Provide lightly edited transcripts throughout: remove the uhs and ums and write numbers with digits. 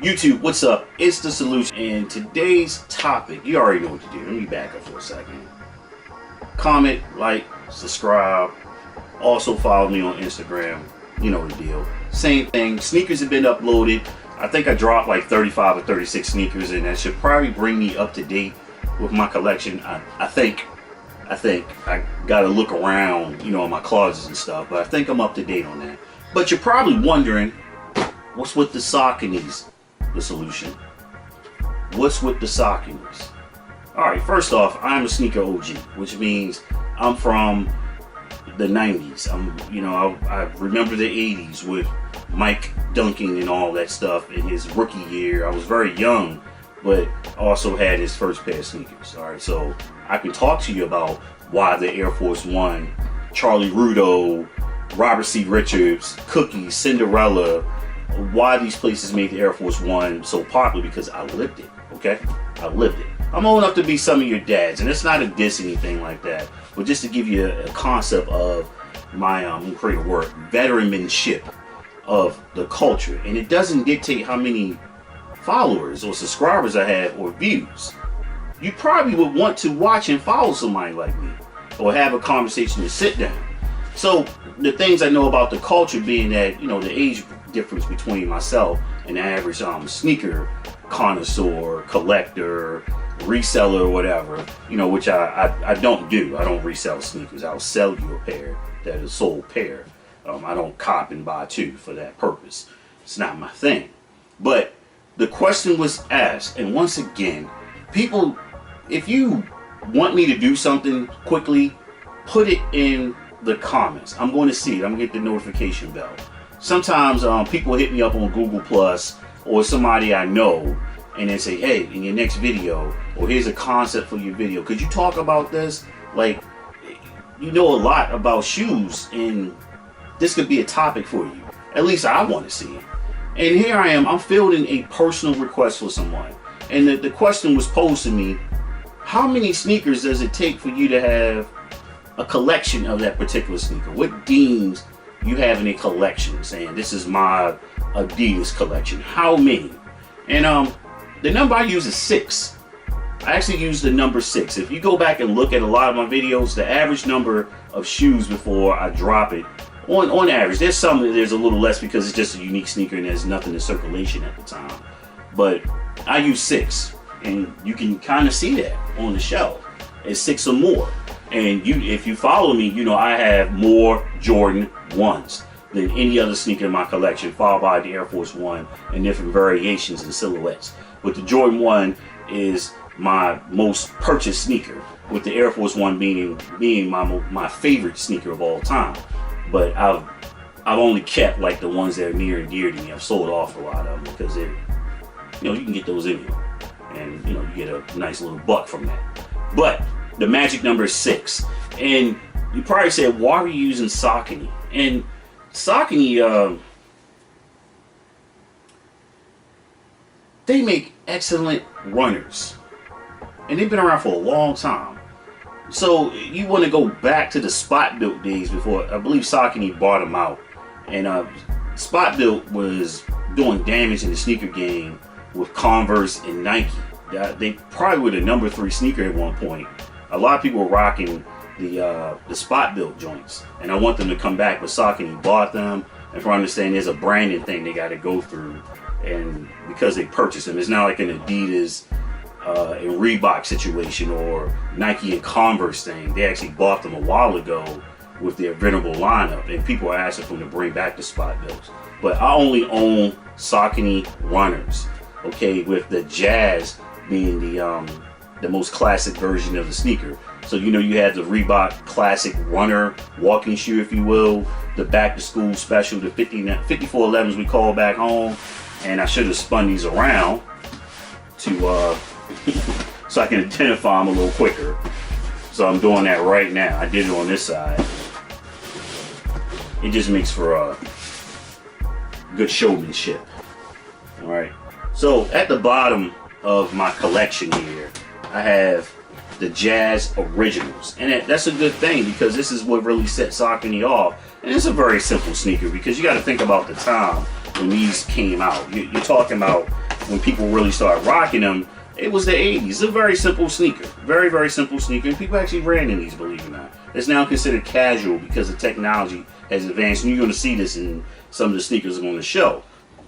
YouTube, what's up? It's The Solution, and today's topic, you already know what to do. Let me back up for a second. Comment, like, subscribe. Also follow me on Instagram. You know the deal. Same thing. Sneakers have been uploaded. I think I dropped like 35 or 36 sneakers, and that should probably bring me up to date with my collection. I think I gotta look around, you know, in my closets and stuff, but I think I'm up to date on that. But you're probably wondering, what's with the Sauconys? The Solution. What's with the Sauconys? Alright, first off, I'm a sneaker OG, which means I'm from the 90s. I remember the 80s with Mike Duncan and all that stuff in his rookie year. I was very young, but also had his first pair of sneakers. Alright, so I can talk to you about why the Air Force One, Charlie Rudo, Robert C. Richards, Cookie, Cinderella, why these places made the Air Force One so popular, because I lived it, okay? I lived it. I'm old enough to be some of your dads, and it's not a diss, anything like that, but just to give you a concept of my, create a word, veteranship of the culture. And it doesn't dictate how many followers or subscribers I have or views. You probably would want to watch and follow somebody like me, or have a conversation and sit down. So the things I know about the culture being that, you know, the age difference between myself and the average sneaker connoisseur, collector, reseller, or whatever, you know, which I don't do. I don't resell sneakers. I'll sell you a pair that is a sold pair. I don't cop and buy two for that purpose. It's not my thing. But the question was asked, and once again, people, if you want me to do something quickly, put it in the comments. I'm going to see it. I'm going to get the notification bell. Sometimes people hit me up on Google Plus or somebody I know, and they say, hey, in your next video, or here's a concept for your video, could you talk about this? Like, you know a lot about shoes, and this could be a topic for you. At least I want to see it. And here I am, I'm fielding a personal request for someone. And the question was posed to me, how many sneakers does it take for you to have a collection of that particular sneaker? What deems you have in a collection, saying this is my Adidas collection? How many? And the number I use is 6. I actually use the number 6. If you go back and look at a lot of my videos, the average number of shoes before I drop it, on average, there's some that there's a little less because it's just a unique sneaker and there's nothing in circulation at the time. But I use 6, and you can kind of see that on the shelf. It's 6 or more. And if you follow me, you know I have more Jordan 1s than any other sneaker in my collection, followed by the Air Force One and different variations and silhouettes. But the Jordan 1 is my most purchased sneaker, with the Air Force One being my favorite sneaker of all time. But I've only kept like the ones that are near and dear to me. I've sold off a lot of them because they're, you know, you can get those anyway, and you know, you get a nice little buck from that. But the magic number is 6. And you probably said, why are you using Saucony? And Saucony, they make excellent runners. And they've been around for a long time. So you want to go back to the Spot Built days before, I believe Saucony bought them out. And Spot Built was doing damage in the sneaker game with Converse and Nike. They probably were the number 3 sneaker at one point. A lot of people were rocking the Spot Built joints, and I want them to come back, but Saucony bought them. And from what I understand, there's a branding thing they got to go through, and because they purchased them, it's not like an Adidas and Reebok situation or Nike and Converse thing. They actually bought them a while ago with their venerable lineup, and people are asking for them to bring back the Spot Builts. But I only own Saucony runners, okay, with the Jazz being the most classic version of the sneaker. So you know, you have the Reebok classic runner walking shoe, if you will, the back to school special, the 5411s we call back home. And I should have spun these around to so I can identify them a little quicker. So I'm doing that right now. I did it on this side. It just makes for good showmanship. All right. So at the bottom of my collection here, I have the Jazz Originals, and that's a good thing because this is what really set Saucony off. And it's a very simple sneaker because you got to think about the time when these came out. You're talking about when people really started rocking them, it was the 80s. It's a very simple sneaker. Very, very simple sneaker. And people actually ran in these, believe it or not. It's now considered casual because the technology has advanced. And you're going to see this in some of the sneakers I'm going to show.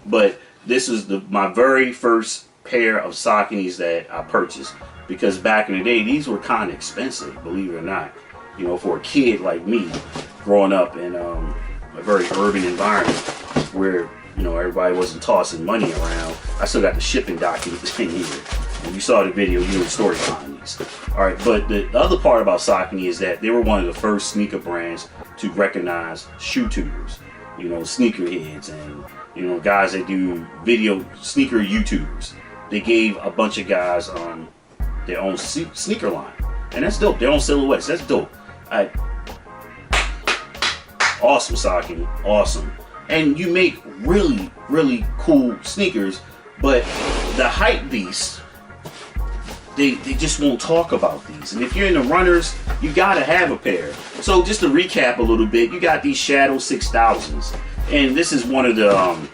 But this is my very first pair of Sauconys that I purchased. Because back in the day, these were kind of expensive, believe it or not. You know, for a kid like me, growing up in a very urban environment where, you know, everybody wasn't tossing money around. I still got the shipping documents in here. And you saw the video, you know the story behind these. Alright, but the other part about Saucony is that they were one of the first sneaker brands to recognize shoe tubers. You know, sneakerheads and, you know, guys that do video sneaker YouTubers. They gave a bunch of guys their own sneaker line. And that's dope. Their own silhouettes. That's dope. Awesome, Saucony. Awesome. And you make really, really cool sneakers, but the hype beasts, they just won't talk about these. And if you're into runners, you gotta have a pair. So just to recap a little bit, you got these Shadow 6000s, and this is one of the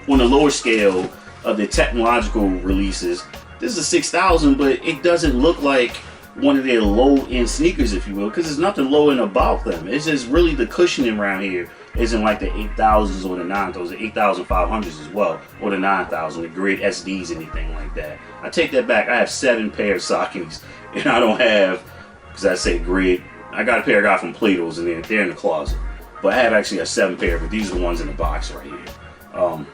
lower scale of the technological releases. This is a 6000, but it doesn't look like one of their low-end sneakers, if you will, because there's nothing low-end about them. It's just really the cushioning around here isn't like the 8000s or the 9000s, the 8500s as well, or the 9000, the Grid SDs, anything like that. I take that back. I have 7 pairs of Sauconys, and I don't have, because I say Grid. I got a pair I got from Plato's, and they're in the closet. But I have actually a 7 pair, but these are the ones in the box right here.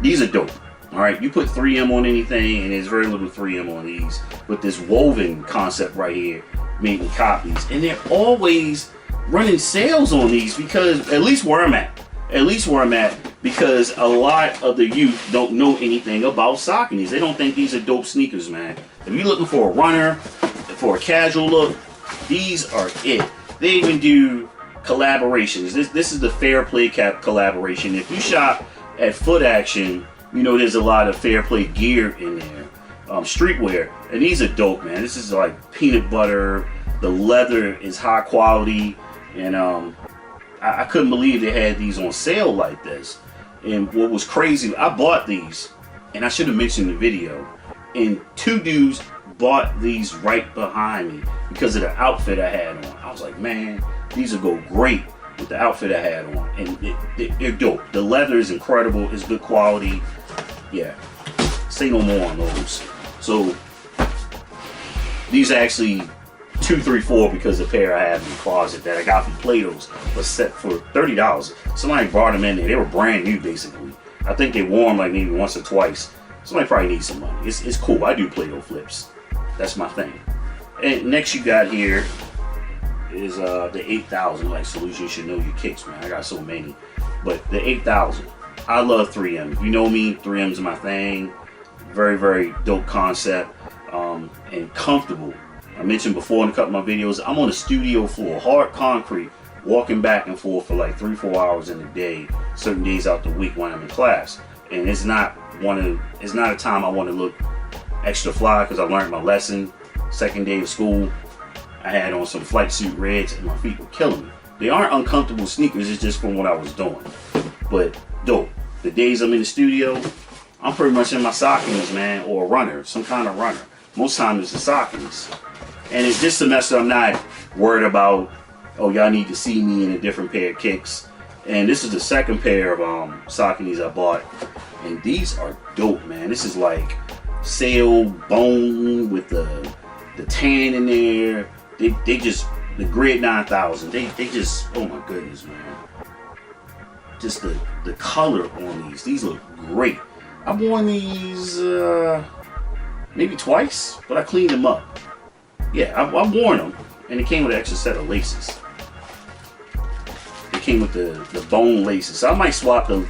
These are dope. Alright, you put 3M on anything, and there's very little 3M on these. But this woven concept right here, making copies. And they're always running sales on these because, at least where I'm at, because a lot of the youth don't know anything about Sauconys. They don't think these are dope sneakers, man. If you're looking for a runner, for a casual look, these are it. They even do collaborations. This is the Fair Play collaboration. If you shop at Foot Action, you know there's a lot of Fair Play gear in there, streetwear, and these are dope, man. This is like peanut butter. The leather is high quality, and I couldn't believe they had these on sale like this. And what was crazy, I bought these, and I should have mentioned in the video, and 2 dudes bought these right behind me because of the outfit I had on. I was like, man, these will go great with the outfit I had on, and they're dope. The leather is incredible. It's good quality. Yeah, say no more on those. So these are actually 2, 3, 4 because the pair I have in the closet that I got from Plato's was set for $30. Somebody brought them in there. They were brand new, basically. I think they wore them like maybe once or twice. Somebody probably needs some money. It's cool. I do Plato flips. That's my thing. And next you got here is the 8000. Like, Solution, you should know your kicks, man. I got so many. But the 8000. I love 3M. If you know me, 3M's my thing. Very, very dope concept. And comfortable. I mentioned before in a couple of my videos, I'm on a studio floor, hard concrete, walking back and forth for like 3-4 hours in a day, certain days out the week when I'm in class. And it's not a time I want to look extra fly because I learned my lesson. Second day of school, I had on some flight suit reds and my feet were killing me. They aren't uncomfortable sneakers, it's just from what I was doing. But dope. The days I'm in the studio, I'm pretty much in my Sauconys, man, or a runner, some kind of runner. Most times it's the Sauconys. And it's this semester I'm not worried about, oh, y'all need to see me in a different pair of kicks. And this is the second pair of Sauconys I bought. And these are dope, man. This is like sail bone with the tan in there. They just, the Grid 9000, they just, oh my goodness, man. Just the color on these look great. I've worn these maybe twice, but I cleaned them up. Yeah, I've worn them, and it came with an extra set of laces. It came with the bone laces. So I might swap the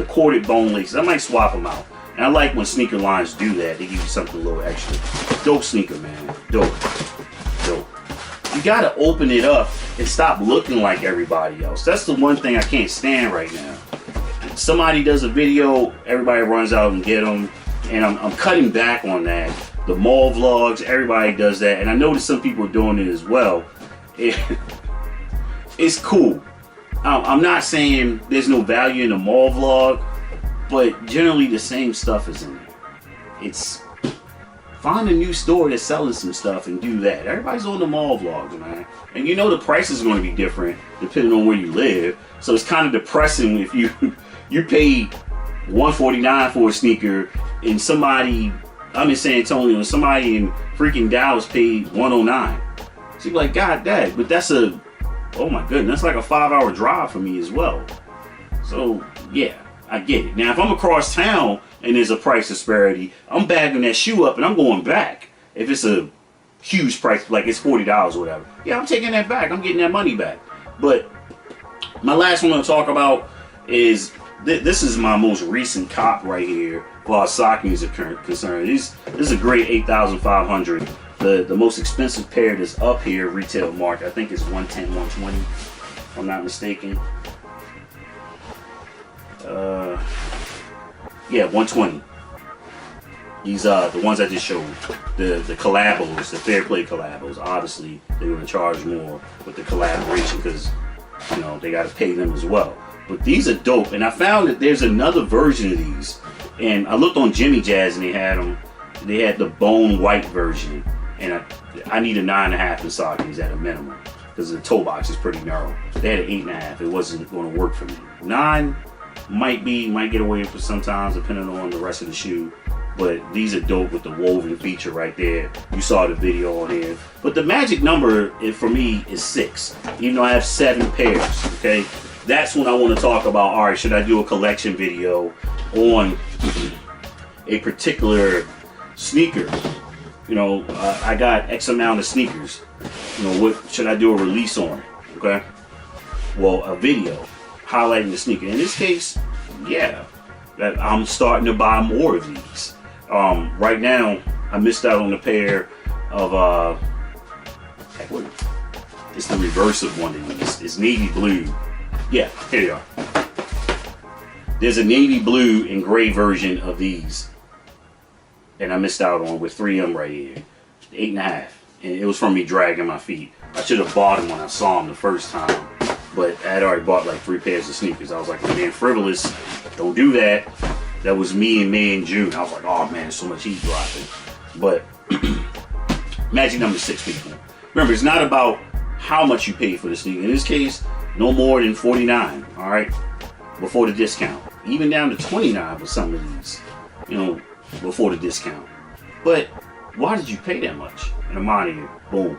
corded bone laces. I might swap them out. And I like when sneaker lines do that. They give you something a little extra. Dope sneaker, man. Dope. Dope. You gotta open it up and stop looking like everybody else. That's the one thing I can't stand right now. Somebody does a video, everybody runs out and get them, and I'm cutting back on that. The mall vlogs, everybody does that, and I noticed some people are doing it as well. It's cool. I'm not saying there's no value in a mall vlog, but generally the same stuff is in there. It's find a new store that's selling some stuff and do that. Everybody's on the mall vlogs, man. And you know the price is going to be different depending on where you live. So it's kind of depressing if you pay $149 for a sneaker and somebody, I'm in San Antonio, and somebody in freaking Dallas paid $109. So you're like, God dang, but that's oh my goodness, that's like a 5-hour drive for me as well. So yeah, I get it. Now if I'm across town and there's a price disparity, I'm bagging that shoe up and I'm going back. If it's a huge price, like it's $40 or whatever, yeah, I'm taking that back. I'm getting that money back. But my last one to talk about is this is my most recent cop right here. While Saucony is concerned, this is a great 8,500. The most expensive pair that's up here, retail market, I think is 110, 120, if I'm not mistaken. Yeah, 120. These the ones I just showed, the collabos, the Fair Play collabos. Obviously, they're going to charge more with the collaboration because you know they got to pay them as well. But these are dope, and I found that there's another version of these. And I looked on Jimmy Jazz and they had them. They had the bone white version, and I need a 9.5 in Saucony's at a minimum because the toe box is pretty narrow. They had an 8.5. It wasn't going to work for me. 9 might get away for sometimes depending on the rest of the shoe. But these are dope with the woven feature right there. You saw the video on here. But the magic number for me is 6, even though I have 7 pairs. Okay, that's when I want to talk about. All right, should I do a collection video on a particular sneaker? You know, I got X amount of sneakers. You know, what should I do a release on it? Okay, well, a video highlighting the sneaker. In this case, yeah, that I'm starting to buy more of these. Right now, I missed out on a pair of it's the reverse of one of these. It's navy blue. Yeah, here you are. There's a navy blue and gray version of these, and I missed out on with 3 of them right here, 8.5, and it was from me dragging my feet. I should have bought them when I saw them the first time, but I had already bought like 3 pairs of sneakers. I was like, man, frivolous, don't do that. That was me in May and June. I was like, oh man, there's so much heat dropping. But magic number 6, people. Remember, it's not about how much you pay for the sneaker. In this case, no more than $49, all right, before the discount. Even down to $29 for some of these, you know, before the discount. But why did you pay that much? And I'm out of here. Boom.